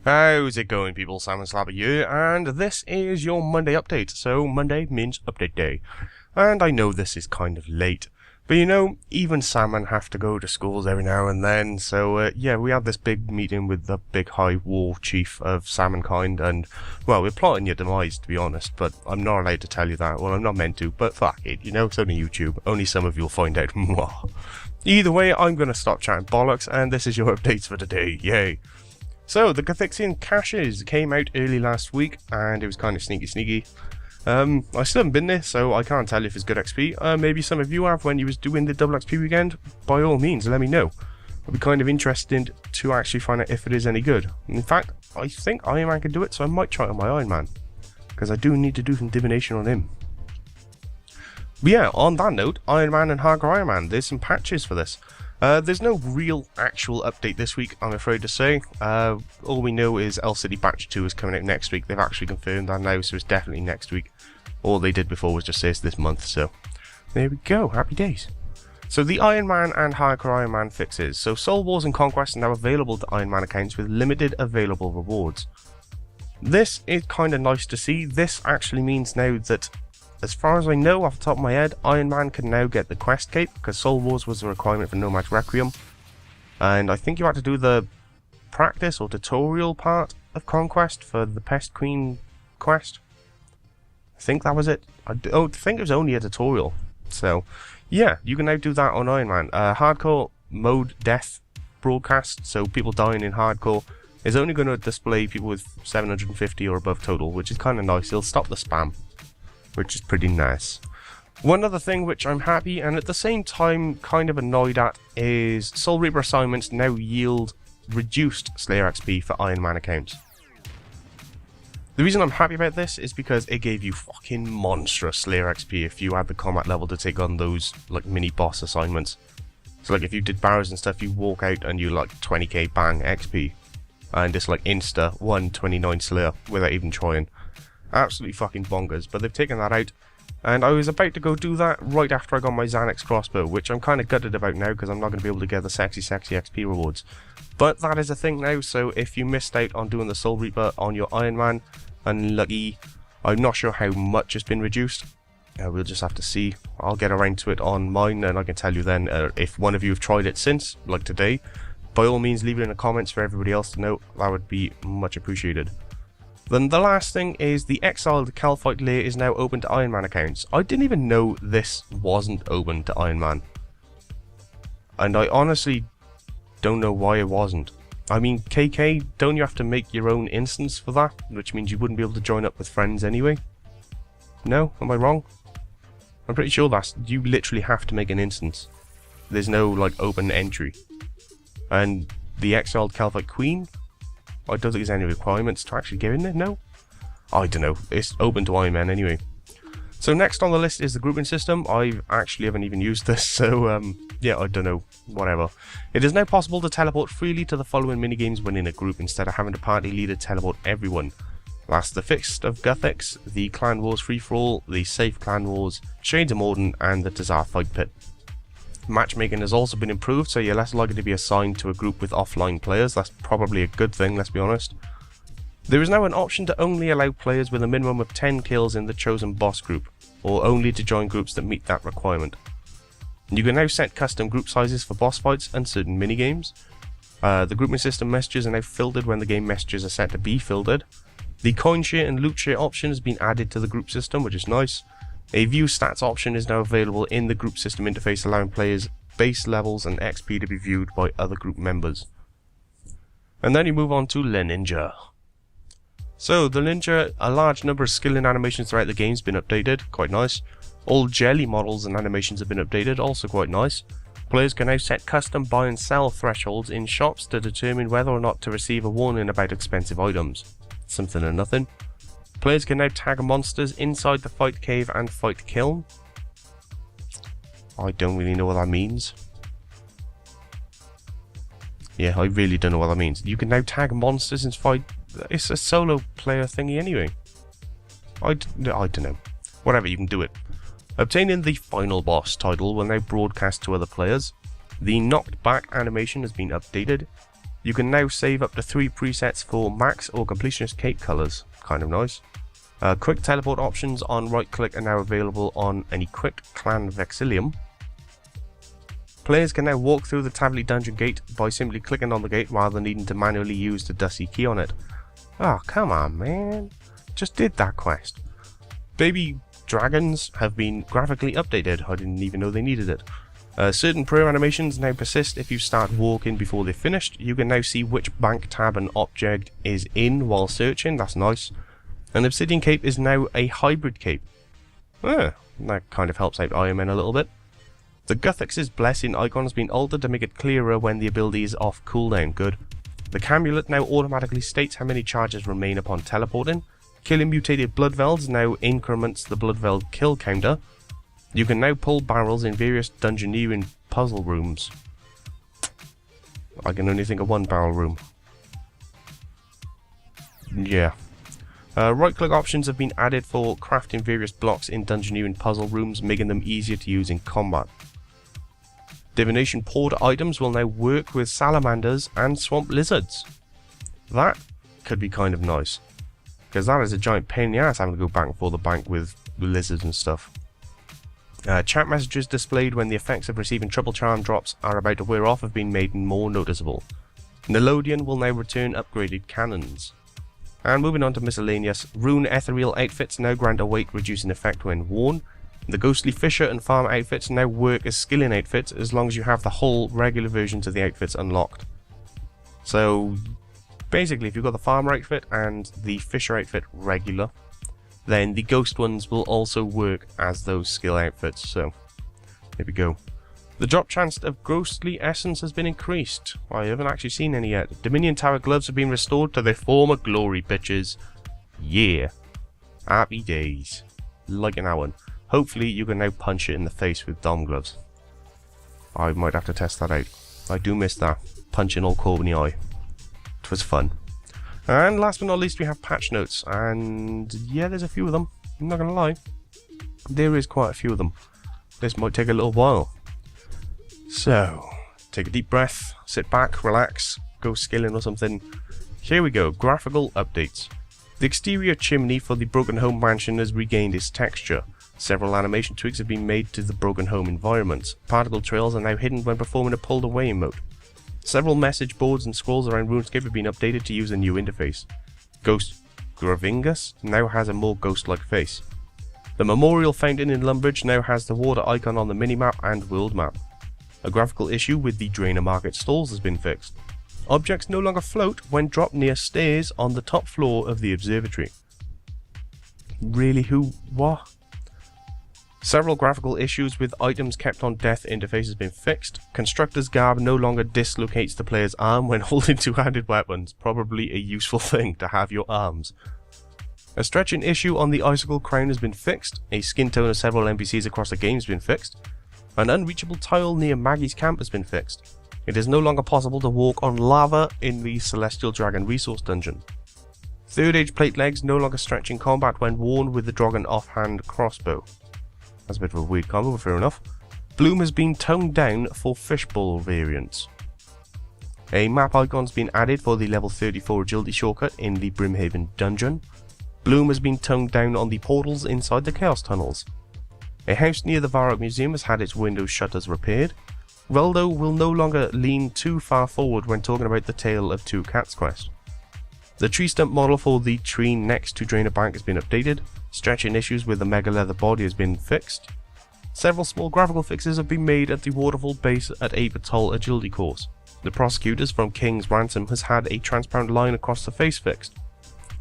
How's it going, people? Salmon Slapper here, and this is your Monday update. So Monday means update day, and I know this is kind of late, but you know, even salmon have to go to schools every now and then. So yeah, we had this big meeting with the big high war chief of salmon kind, and well, we're plotting your demise, to be honest. But I'm not allowed to tell you that. Well, I'm not meant to. But fuck it, you know, it's only YouTube. Only some of you'll find out. Either way, I'm gonna stop chatting bollocks, and this is your updates for today. Yay! So, the Cathixian caches came out early last week, and it was kind of sneaky. I still haven't been there, so I can't tell if it's good XP. Maybe some of you have when you was doing the double XP weekend. By all means, let me know. I'd be kind of interested to actually find out if it is any good. In fact, I think Iron Man can do it, so I might try it on my Iron Man, because I do need to do some divination on him. But yeah, on that note, Iron Man and Hardcore Iron Man, there's some patches for this. There's no real actual update this week, I'm afraid to say. All we know is L City Batch 2 is coming out next week. They've actually confirmed that now, so it's definitely next week. All they did before was just say it's this month, so there we go, happy days. So the Iron Man and Hardcore Iron Man fixes. So Soul Wars and Conquest are now available to Iron Man accounts with limited available rewards. This is kind of nice to see. This actually means now that, as far as I know off the top of my head, Iron Man can now get the quest cape, because Soul Wars was a requirement for Nomad's Requiem. And I think you had to do the practice or tutorial part of Conquest for the Pest Queen quest. I think that was it. I think it was only a tutorial. So, yeah, you can now do that on Iron Man. Hardcore mode death broadcast, so people dying in Hardcore, is only going to display people with 750 or above total, which is kind of nice. It'll stop the spam, which is pretty nice. One other thing which I'm happy and at the same time kind of annoyed at is Soul Reaper assignments now yield reduced Slayer XP for Iron Man accounts. The reason I'm happy about this is because it gave you fucking monstrous Slayer XP if you had the combat level to take on those like mini boss assignments. So like if you did barrows and stuff, you walk out and you like 20k bang XP and it's like insta 129 Slayer without even trying. Absolutely fucking bonkers, but they've taken that out, and I was about to go do that right after I got my Xanax crossbow, which I'm kind of gutted about now because I'm not going to be able to get the sexy XP rewards. But that is a thing now, so if you missed out on doing the Soul Reaper on your Iron Man, unlucky. I'm not sure how much has been reduced. We'll just have to see. I'll get around to it on mine, and I can tell you then if one of you have tried it since, like today. By all means, leave it in the comments for everybody else to know. That would be much appreciated. Then the last thing is the Exiled Calphite layer is now open to Iron Man accounts. I didn't even know this wasn't open to Iron Man. And I honestly don't know why it wasn't. I mean, KK, don't you have to make your own instance for that? Which means you wouldn't be able to join up with friends anyway? No? Am I wrong? I'm pretty sure you literally have to make an instance. There's no, like, open entry. And the Exiled Calphite Queen? I don't think there's any requirements to actually get in there, no? I don't know, it's open to Iron Man anyway. So next on the list is the grouping system. I actually haven't even used this, so yeah, I don't know, whatever. It is now possible to teleport freely to the following minigames when in a group instead of having a party leader teleport everyone. That's the Fixed of Guthix, the Clan Wars Free-For-All, the Safe Clan Wars, Shades of Morden, and the Tazar Fight Pit. Matchmaking has also been improved, so you're less likely to be assigned to a group with offline players. That's probably a good thing, let's be honest. There is now an option to only allow players with a minimum of 10 kills in the chosen boss group, or only to join groups that meet that requirement. You can now set custom group sizes for boss fights and certain minigames. The grouping system messages are now filtered when the game messages are set to be filtered. The coin share and loot share option has been added to the group system, which is nice. A view stats option is now available in the group system interface, allowing players base levels and XP to be viewed by other group members. And then you move on to Le Ninja. So the Ninja, a large number of skill and animations throughout the game has been updated, quite nice. All jelly models and animations have been updated, also quite nice. Players can now set custom buy and sell thresholds in shops to determine whether or not to receive a warning about expensive items. Something or nothing. Players can now tag monsters inside the fight cave and fight kiln. I don't really know what that means. Yeah, I really don't know what that means. You can now tag monsters and fight. It's a solo player thingy anyway. I don't know. Whatever, you can do it. Obtaining the final boss title will now broadcast to other players. The knocked back animation has been updated. You can now save up to 3 presets for max or completionist cape colours. Kind of nice. Quick teleport options on right click are now available on an equipped clan Vexilium. Players can now walk through the Tavily dungeon gate by simply clicking on the gate rather than needing to manually use the dusty key on it. Oh, come on, man. Just did that quest. Baby dragons have been graphically updated. I didn't even know they needed it. Certain prayer animations now persist if you start walking before they're finished. You can now see which bank tab an object is in while searching. That's nice. An Obsidian Cape is now a hybrid cape. That kind of helps out Iron Man a little bit. The Guthix's Blessing icon has been altered to make it clearer when the ability is off cooldown. Good. The Camulet now automatically states how many charges remain upon teleporting. Killing mutated Bloodvelds now increments the Bloodveld kill counter. You can now pull barrels in various dungeoneering puzzle rooms. I can only think of one barrel room. Yeah. Right click options have been added for crafting various blocks in dungeoneering puzzle rooms, making them easier to use in combat. Divination porter items will now work with salamanders and swamp lizards. That could be kind of nice, because that is a giant pain in the ass having to go back and forth the bank with lizards and stuff. Chat messages displayed when the effects of receiving triple charm drops are about to wear off have been made more noticeable. Nilodian will now return upgraded cannons. And moving on to miscellaneous, rune ethereal outfits now grant a weight reducing effect when worn. The ghostly fisher and farm outfits now work as skilling outfits as long as you have the whole regular versions of the outfits unlocked. So basically if you've got the farmer outfit and the fisher outfit regular, then the ghost ones will also work as those skill outfits. So there we go. The drop chance of ghostly essence has been increased. I haven't actually seen any yet. Dominion Tower gloves have been restored to their former glory, bitches. Yeah. Happy days. Like an hour. Hopefully you can now punch it in the face with Dom gloves. I might have to test that out. I do miss that. Punching old Corb in the eye. It was fun. And last but not least we have patch notes. And yeah, there's a few of them. I'm not going to lie. There is quite a few of them. This might take a little while. So, take a deep breath, sit back, relax, go skilling or something. Here we go, graphical updates. The exterior chimney for the Broken Home mansion has regained its texture. Several animation tweaks have been made to the Broken Home environments. Particle trails are now hidden when performing a pulled away emote. Several message boards and scrolls around RuneScape have been updated to use a new interface. Ghost Gravingus now has a more ghost-like face. The Memorial Fountain in Lumbridge now has the water icon on the minimap and world map. A graphical issue with the Drainer Market stalls has been fixed. Objects no longer float when dropped near stairs on the top floor of the observatory. Really, who? What? Several graphical issues with items kept on death interface has been fixed. Constructor's Garb no longer dislocates the player's arm when holding two-handed weapons. Probably a useful thing to have your arms. A stretching issue on the Icicle Crown has been fixed. A skin tone of several NPCs across the game has been fixed. An unreachable tile near Maggie's camp has been fixed. It is no longer possible to walk on lava in the Celestial Dragon resource dungeon. Third Age plate legs no longer stretch in combat when worn with the Dragon offhand crossbow. That's a bit of a weird combo, but fair enough. Bloom has been toned down for fishbowl variants. A map icon has been added for the level 34 agility shortcut in the Brimhaven dungeon. Bloom has been toned down on the portals inside the Chaos Tunnels. A house near the Varrock Museum has had its window shutters repaired. Reldo will no longer lean too far forward when talking about the Tale of Two Cats quest. The tree stump model for the tree next to Drainer Bank has been updated. Stretching issues with the Mega Leather body has been fixed. Several small graphical fixes have been made at the waterfall base at Abertol agility course. The prosecutors from King's Ransom has had a transparent line across the face fixed.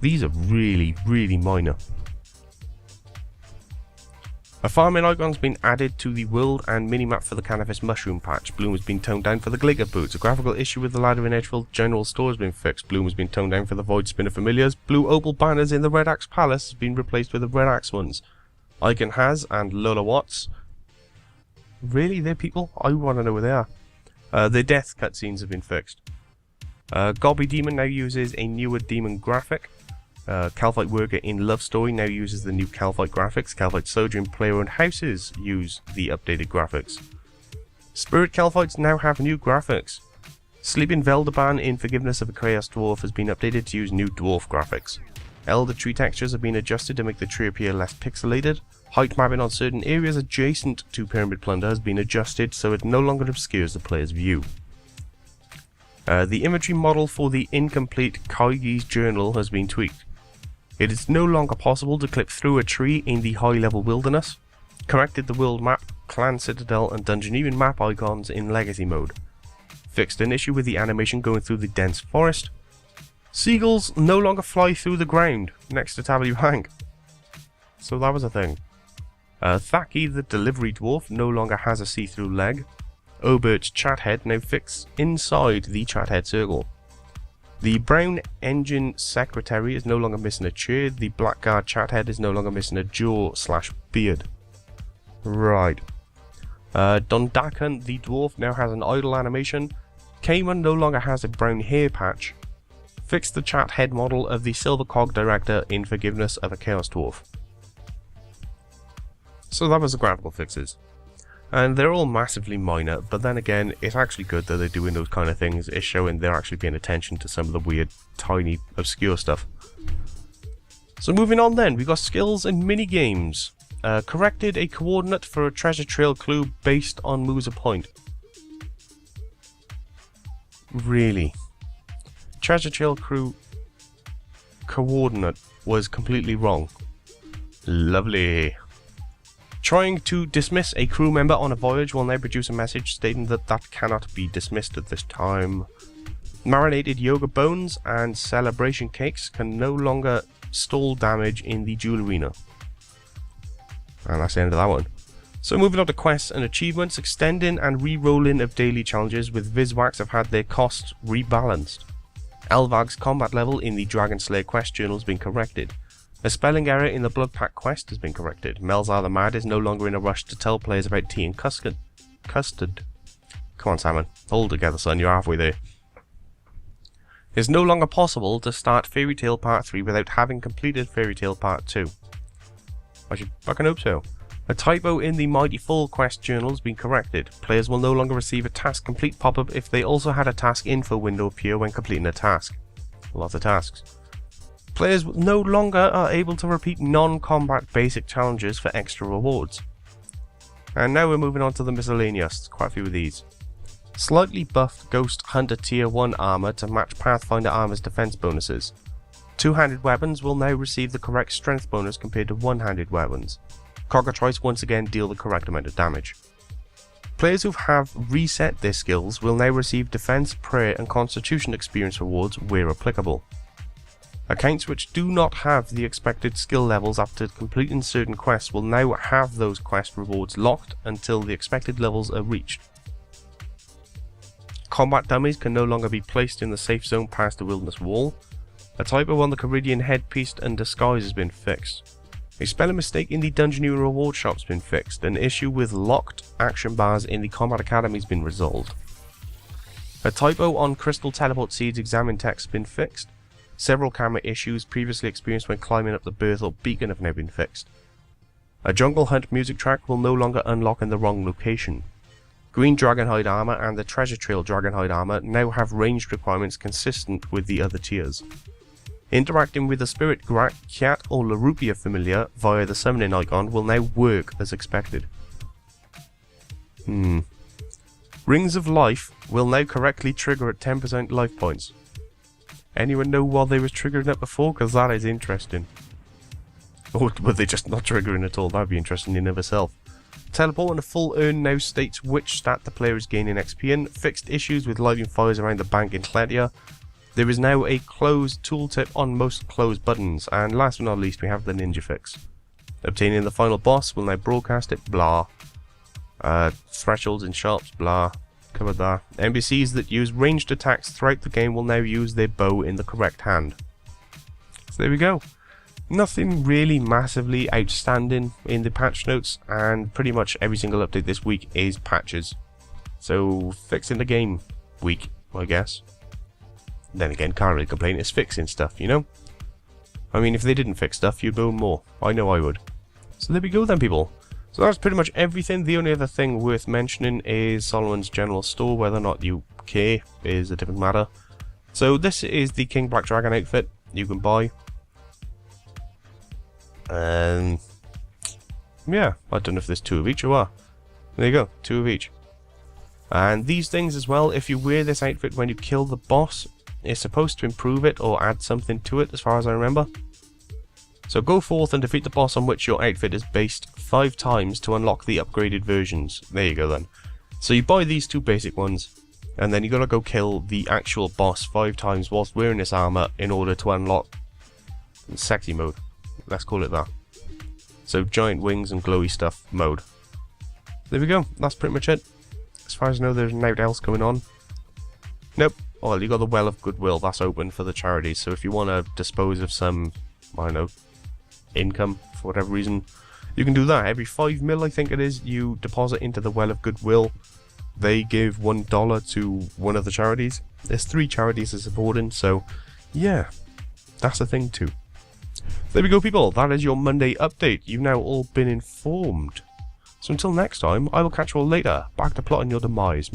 These are really minor. A farming icon has been added to the world and minimap for the Cannabis Mushroom patch. Bloom has been toned down for the Glicker boots. A graphical issue with the ladder in Edgefield General Store has been fixed. Bloom has been toned down for the Void Spinner Familiars. Blue opal banners in the Red Axe Palace has been replaced with the Red Axe ones. Icon Has and Lola Watts. Really? They're people? I want to know where they are. Their death cutscenes have been fixed. Gobby Demon now uses a newer demon graphic. Calphite Worker in Love Story now uses the new Calphite graphics. Calphite Soldier in player-owned houses use the updated graphics. Spirit Calphites now have new graphics. Sleeping Veldaban in Forgiveness of a Chaos Dwarf has been updated to use new dwarf graphics. Elder tree textures have been adjusted to make the tree appear less pixelated. Height mapping on certain areas adjacent to Pyramid Plunder has been adjusted so it no longer obscures the player's view. The imagery model for the incomplete Kaigi's journal has been tweaked. It is no longer possible to clip through a tree in the high-level wilderness. Corrected the world map, clan citadel and dungeoneering map icons in legacy mode. Fixed an issue with the animation going through the dense forest. Seagulls no longer fly through the ground next to Tabby Bank. So that was a thing. Thaki the delivery dwarf no longer has a see-through leg. Obert's chat head now fixed inside the chat head circle. The brown engine secretary is no longer missing a chair. The blackguard chat head is no longer missing a jaw/beard. Right. Dondakan the dwarf now has an idle animation. Cayman no longer has a brown hair patch. Fixed the chat head model of the Silver Cog director in Forgiveness of a Chaos Dwarf. So that was the graphical fixes. And they're all massively minor, but then again, it's actually good that they're doing those kind of things. It's showing they're actually paying attention to some of the weird, tiny, obscure stuff. So moving on then, we've got skills and mini-games. Corrected a coordinate for a treasure trail clue based on Moosa Point. Really? Treasure trail clue coordinate was completely wrong. Lovely. Trying to dismiss a crew member on a voyage will now produce a message stating that that cannot be dismissed at this time. Marinated yoga bones and celebration cakes can no longer stall damage in the duel arena. And that's the end of that one. So moving on to quests and achievements, extending and re-rolling of daily challenges with Viswax have had their costs rebalanced. Elvag's combat level in the Dragon Slayer quest journal has been corrected. A spelling error in the Blood Pact quest has been corrected. Melzar the Mad is no longer in a rush to tell players about tea and custard. Come on, Salmon. Hold together, son. You're halfway there. It's no longer possible to start Fairy Tail Part 3 without having completed Fairy Tail Part 2. I should fucking hope so. A typo in the Mighty Fall quest journal has been corrected. Players will no longer receive a task complete pop-up if they also had a task info window appear when completing a task. Lots of tasks. Players no longer are able to repeat non-combat basic challenges for extra rewards. And now we're moving on to the miscellaneous, quite a few of these. Slightly buffed Ghost Hunter Tier 1 armor to match Pathfinder armor's defense bonuses. Two-handed weapons will now receive the correct strength bonus compared to one-handed weapons. Cockatrice once again deal the correct amount of damage. Players who have reset their skills will now receive defense, prayer and constitution experience rewards where applicable. Accounts which do not have the expected skill levels after completing certain quests will now have those quest rewards locked until the expected levels are reached. Combat dummies can no longer be placed in the safe zone past the wilderness wall. A typo on the Caridian headpiece and disguise has been fixed. A spelling mistake in the Dungeoneering reward shop has been fixed. An issue with locked action bars in the Combat Academy has been resolved. A typo on Crystal Teleport Seeds examine text has been fixed. Several camera issues previously experienced when climbing up the Berthel beacon have now been fixed. A Jungle Hunt music track will no longer unlock in the wrong location. Green Dragonhide armor and the Treasure Trail Dragonhide armor now have ranged requirements consistent with the other tiers. Interacting with the Spirit Cat or Larupia familiar via the summoning icon will now work as expected. Rings of Life will now correctly trigger at 10% life points. Anyone know why they was triggering it before? Because that is interesting. Or were they just not triggering at all? That would be interesting in of itself. Teleporting a full urn now states which stat the player is gaining XP in. Fixed issues with lighting fires around the bank in Cledia. There is now a closed tooltip on most closed buttons. And last but not least, we have the ninja fix. Obtaining the final boss will now broadcast it, blah. Thresholds in shops, blah. Covered that. NPCs that use ranged attacks throughout the game will now use their bow in the correct hand. So there we go. Nothing really massively outstanding in the patch notes, and pretty much every single update this week is patches. So fixing the game week, I guess. Then again, can't really complain, it's fixing stuff, you know? I mean, if they didn't fix stuff, you'd moan more. I know I would. So there we go then, people. So that's pretty much everything. The only other thing worth mentioning is Solomon's General Store. Whether or not you care is a different matter. So this is the King Black Dragon outfit you can buy. Yeah, I don't know if there's 2 of each or what. There you go, 2 of each. And these things as well, if you wear this outfit when you kill the boss, it's supposed to improve it or add something to it as far as I remember. So go forth and defeat the boss on which your outfit is based 5 times to unlock the upgraded versions. There you go then. So you buy these 2 basic ones, and then you gotta go kill the actual boss 5 times whilst wearing this armor in order to unlock sexy mode. Let's call it that. So giant wings and glowy stuff mode. There we go, that's pretty much it. As far as I know, there's nothing else going on. Nope. Well, you got the Well of Goodwill, that's open for the charities, so if you want to dispose of some, I don't know, income for whatever reason, you can do that. Every 5 mil, I think it is, you deposit into the Well of Goodwill. They give $1 to one of the charities. There's 3 charities they're supporting, so yeah, that's a thing too. There we go, people. That is your Monday update. You've now all been informed. So until next time, I will catch you all later. Back to plotting your demise.